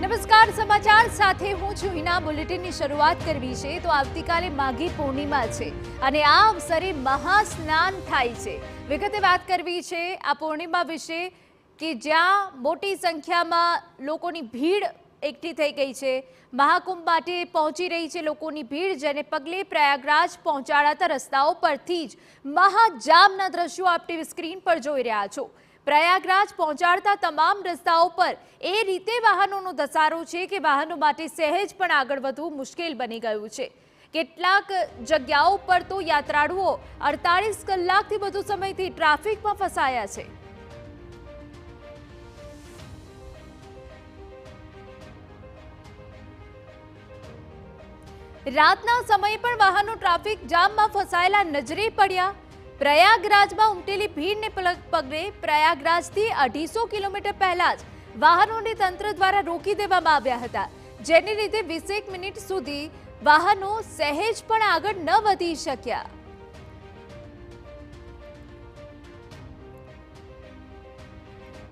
નમસ્કાર, સમાચાર સાથે હું છું હિના। બુલેટિનની શરૂઆત કરવી છે તો આવતીકાલે માઘી પૂર્ણિમા છે અને આ અવસરે મહાસ્નાન થાય છે। વિગતે વાત કરવી છે આ પૂર્ણિમા વિશે કે જ્યાં મોટી સંખ્યામાં લોકોની ભીડ એકઠી થઈ ગઈ છે। મહાકુંભ માટે પહોંચી રહી છે લોકોની ભીડ, જેને પગલે પ્રયાગરાજ પહોંચાડાતા રસ્તાઓ પરથી જ મહાજામના દ્રશ્યો આપ ટીવી સ્ક્રીન પર જોઈ રહ્યા છો। પ્રયાગરાજ પહોંચાડતા તમામ રસ્તાઓ પર એ રીતે વાહનોનો ધસારો છે કે વાહનો માટે સહેજ પણ આગળ વધવું મુશ્કેલ બની ગયું છે। કેટલાક જગ્યાઓ પર તો યાત્રાળુઓ 48 કલાકથી વધુ સમયથી ટ્રાફિકમાં ફસાયા છે। રાતના સમયે પણ વાહનો ટ્રાફિક જામમાં ફસાયેલા નજરે પડ્યા। પ્રયાગરાજમાં ઉમટેલી ભીડને પગલે પ્રયાગરાજથી 250 કિલોમીટર પહેલા જ વાહનોને તંત્ર દ્વારા રોકી દેવામાં આવ્યા હતા, જેને લીધે 20 મિનિટ સુધી વાહનો સહેજ પણ આગળ ન વધી શક્યા।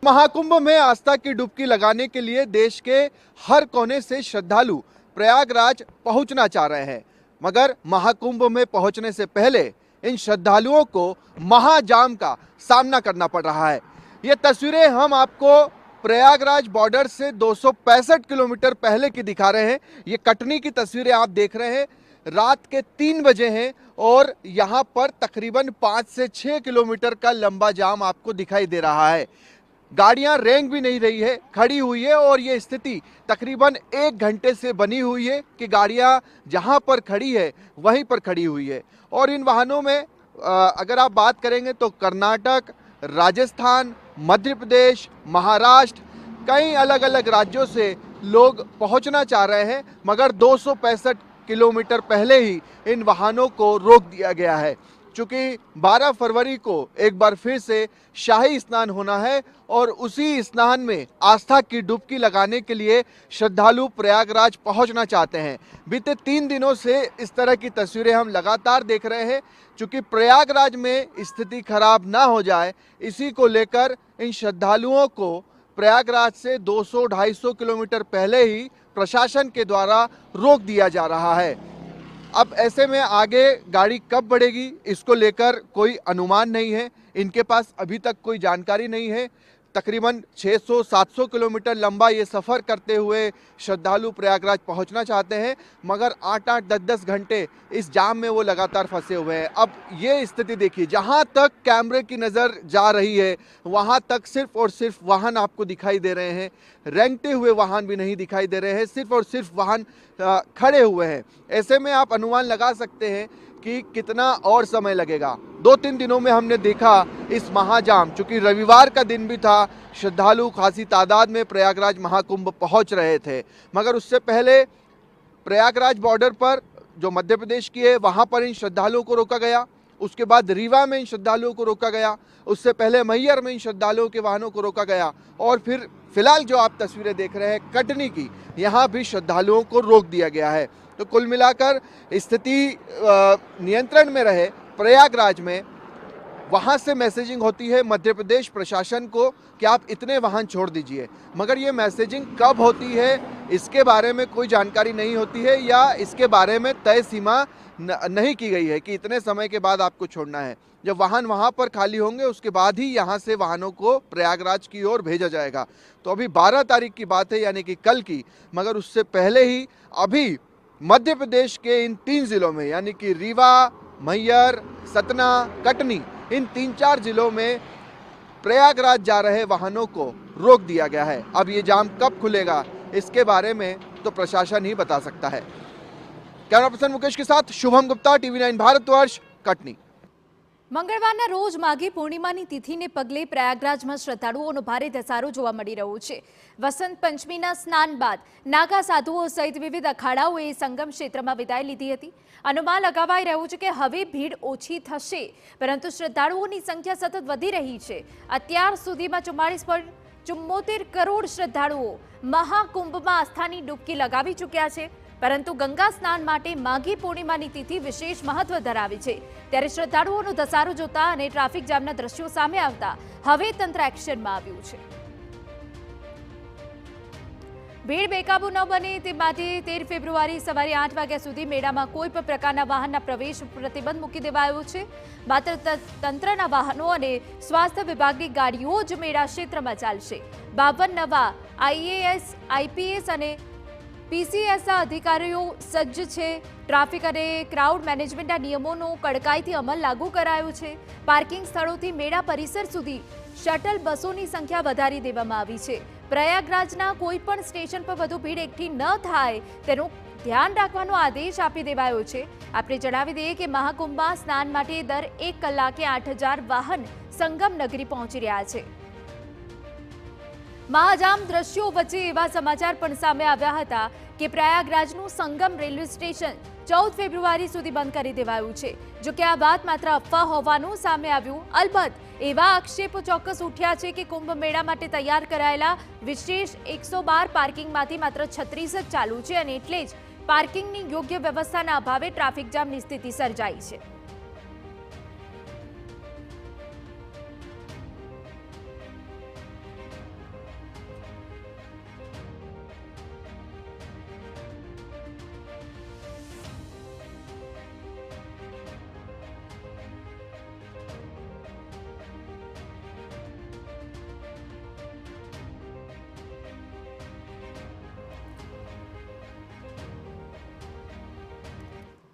महाकुंभ में आस्था की डुबकी लगाने के लिए देश के हर कोने से श्रद्धालु प्रयागराज पहुंचना चाह रहे हैं, मगर महाकुंभ में पहुंचने से पहले इन श्रद्धालुओं को महाजाम का सामना करना पड़ रहा है। ये तस्वीरें हम आपको प्रयागराज बॉर्डर से 265 किलोमीटर पहले की दिखा रहे हैं। ये कटनी की तस्वीरें आप देख रहे हैं। रात के 3 बजे हैं और यहाँ पर तकरीबन 5 से 6 किलोमीटर का लंबा जाम आपको दिखाई दे रहा है। गाड़ियां रेंग भी नहीं रही है, खड़ी हुई है और ये स्थिति तकरीबन 1 घंटे से बनी हुई है कि गाड़ियां जहां पर खड़ी है वहीं पर खड़ी हुई है। और इन वाहनों में अगर आप बात करेंगे तो कर्नाटक, राजस्थान, मध्य प्रदेश, महाराष्ट्र, कई अलग अलग राज्यों से लोग पहुंचना चाह रहे हैं, मगर 265 किलोमीटर पहले ही इन वाहनों को रोक दिया गया है। चूँकि 12 फरवरी को एक बार फिर से शाही स्नान होना है और उसी स्नान में आस्था की डुबकी लगाने के लिए श्रद्धालु प्रयागराज पहुंचना चाहते हैं। बीते 3 दिनों से इस तरह की तस्वीरें हम लगातार देख रहे हैं। चूँकि प्रयागराज में स्थिति खराब ना हो जाए, इसी को लेकर इन श्रद्धालुओं को प्रयागराज से 200-250 किलोमीटर पहले ही प्रशासन के द्वारा रोक दिया जा रहा है। अब ऐसे में आगे गाड़ी कब बढ़ेगी इसको लेकर कोई अनुमान नहीं है, इनके पास अभी तक कोई जानकारी नहीं है। तकरीबन 600-700 किलोमीटर लंबा ये सफ़र करते हुए श्रद्धालु प्रयागराज पहुंचना चाहते हैं, मगर 8-8, 10-10 घंटे इस जाम में वो लगातार फंसे हुए हैं। अब ये स्थिति देखिए, जहां तक कैमरे की नज़र जा रही है वहां तक सिर्फ और सिर्फ वाहन आपको दिखाई दे रहे हैं। रेंगते हुए वाहन भी नहीं दिखाई दे रहे हैं, सिर्फ और सिर्फ वाहन खड़े हुए हैं। ऐसे में आप अनुमान लगा सकते हैं कि कितना और समय लगेगा। 2-3 दिनों में हमने देखा इस महाजाम, चूँकि रविवार का दिन भी था, श्रद्धालु खासी तादाद में प्रयागराज महाकुंभ पहुंच रहे थे, मगर उससे पहले प्रयागराज बॉर्डर पर जो मध्य प्रदेश की है वहां पर इन श्रद्धालुओं को रोका गया। उसके बाद रीवा में इन श्रद्धालुओं को रोका गया। उससे पहले मैहर में इन श्रद्धालुओं के वाहनों को रोका गया और फिर फिलहाल जो आप तस्वीरें देख रहे हैं कटनी की, यहाँ भी श्रद्धालुओं को रोक दिया गया है। तो कुल मिलाकर स्थिति नियंत्रण में रहे प्रयागराज में, वहाँ से मैसेजिंग होती है मध्य प्रदेश प्रशासन को कि आप इतने वाहन छोड़ दीजिए, मगर ये मैसेजिंग कब होती है इसके बारे में कोई जानकारी नहीं होती है या इसके बारे में तय सीमा नहीं की गई है कि इतने समय के बाद आपको छोड़ना है। जब वाहन वहाँ पर खाली होंगे उसके बाद ही यहाँ से वाहनों को प्रयागराज की ओर भेजा जाएगा। तो अभी 12 तारीख की बात है, यानी कि कल की, मगर उससे पहले ही अभी मध्य प्रदेश के इन 3 जिलों में, यानी कि रीवा, मैहर, सतना, कटनी, इन 3-4 जिलों में प्रयागराज जा रहे वाहनों को रोक दिया गया है। अब ये जाम कब खुलेगा इसके बारे में तो प्रशासन ही बता सकता है। कैमरा पर्सन मुकेश के साथ शुभम गुप्ता, TV9 भारतवर्ष, कटनी। મંગળવારના રોજ માઘી પૂર્ણિમાની તિથિને પગલે પ્રયાગરાજમાં શ્રદ્ધાળુઓનો ભારે ધસારો જોવા મળી રહ્યો છે। વસંત પંચમીના સ્નાન બાદ નાગા સાધુઓ સહિત વિવિધ અખાડાઓએ સંગમ ક્ષેત્રમાં વિદાય લીધી હતી। અનુમાન લગાવાઈ રહ્યું છે કે હવે ભીડ ઓછી થશે, પરંતુ શ્રદ્ધાળુઓની સંખ્યા સતત વધી રહી છે। અત્યાર સુધીમાં 44.74 કરોડ શ્રદ્ધાળુઓ મહાકુંભમાં આસ્થાની ડૂબકી લગાવી ચૂક્યા છે। પરંતુ ગંગા સ્નાન માટે માઘી પૂર્ણિમાની તિથિ વિશેષ મહત્વ ધરાવે છે, ત્યારે શ્રદ્ધાળુઓનો ધસારો જોતા અને ટ્રાફિક જામના દ્રશ્યો સામે આવતા હવે તંત્ર એક્શનમાં આવ્યું છે। ભીડ બેકાબુ ન બને તે માટે 13 ફેબ્રુઆરી સવારે 8 વાગ્યા સુધી મેળામાં કોઈ પણ પ્રકારના વાહનના પ્રવેશ પ્રતિબંધ મૂકી દેવાયો છે. માત્ર તંત્રના વાહનો અને સ્વાસ્થ્ય વિભાગની ગાડીઓ જ મેળા ક્ષેત્રમાં ચાલશે. 52 નવા IAS, IPS અને PCSના અધિકારીઓ સજ્જ છે. ટ્રાફિક અને ક્રાઉડ મેનેજમેન્ટના નિયમોનો કડકાઈથી અમલ લાગુ કરાયો છે. પાર્કિંગ સ્થળોથી મેળા પરિસર સુધી શટલ બસોની સંખ્યા વધારી દેવામાં આવી છે. પ્રયાગરાજના કોઈ પણ સ્ટેશન પર વધુ ભીડ એકઠી ન થાય તેનું ધ્યાન રાખવાનો આદેશ આપી દેવાયો છે. આપણે જણાવી દઈએ કે મહાકુંભમાં સ્નાન માટે દર 1 કલાકે 8000 વાહન સંગમ નગરી પહોંચી રહ્યા છે. મહાજામ દ્રશ્યો વચ્ચે એવા સમાચાર પણ સામે આવ્યા હતા કે પ્રયાગરાજનું સંગમ રેલવે સ્ટેશન 14 ફેબ્રુઆરી સુધી બંધ કરી દેવાયું છે. જો કે આ વાત માત્ર અફવા હોવાનું સામે આવ્યું. અલબત્ત એવા આક્ષેપો ચોક્કસ ઉઠ્યા છે કે કુંભ મેળા માટે તૈયાર કરાયેલા વિશેષ 112 પાર્કિંગમાંથી માત્ર 36 જ ચાલુ છે અને એટલે જ પાર્કિંગની યોગ્ય વ્યવસ્થાના અભાવે ટ્રાફિક જામની સ્થિતિ સર્જાઈ છે.